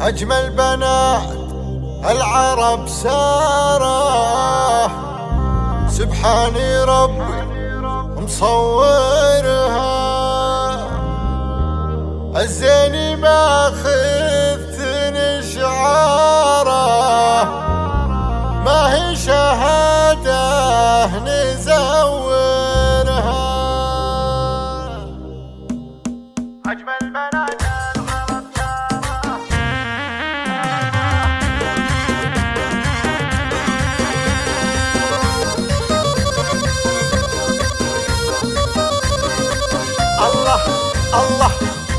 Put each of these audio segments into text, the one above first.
أجمل بنات العرب سارة، سبحاني ربي مصورها. الزيني ما خفت نشعاره، ما هي شهادة نزورها. أجمل بنات العرب سارة. الله الله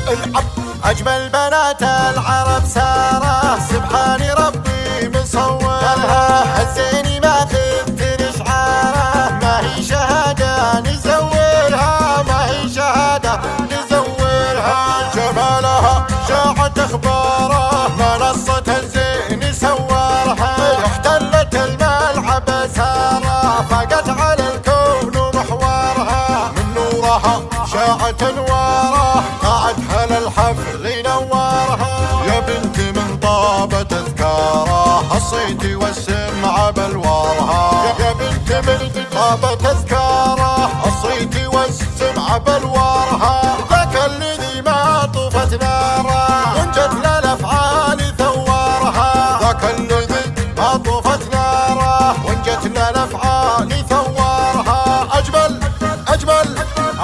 العب. أجمل بنات العرب سارة، سبحاني ربي مصورها. الزيني ما خفت نشعاره، ما هي شهادة نزورها، ما هي شهادة نزورها. جمالها شاعت اخباره، منصة الزين سورها. احتلت الملعب سارة، فاقت على الكون محورها. من نورها شاعت انواره، قاعدها للحفل نورها. يا بنت من طاب تذكاره، الصيت والسمع بلورها. يا بنت من طاب تذكاره، الصيت والسمع بلورها. ذاك الذي ما طفت ناره، وانجت للافعال ثورها. ذاك الذي ما طفت ناره، وانجت للافعال ثورها. اجمل اجمل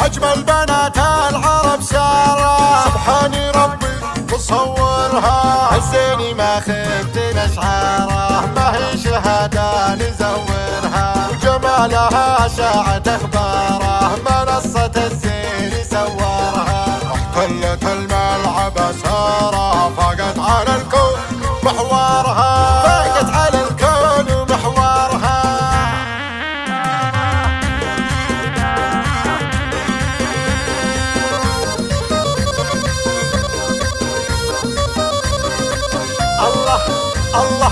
أجمل بنات العرب سارة، سبحاني ربي مصورها. الزيني ما خفت نشعاره، ما هي شهادة نزورها. وجمالها شاعت اخباره، منصة الزين سورها. احتلت الملعب سارة، فاقت على الكون محورها. فاقت على الكون محورها. الله الله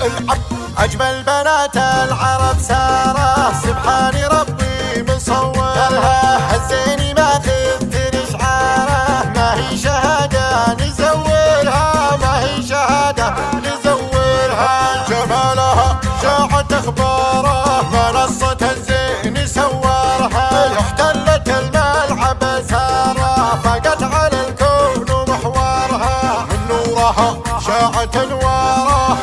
العب. أجمل بنات العرب سارة، سبحاني ربي مصورها. الزيني ما خفت نشعاره، ما هي شهادة نزورها، ما هي شهادة نزورها. جمالها شاعت اخباره، منصة الزين سورها. احتلت الملعب سارة، فاقت على الكون محورها. من نورها شاعت انواره،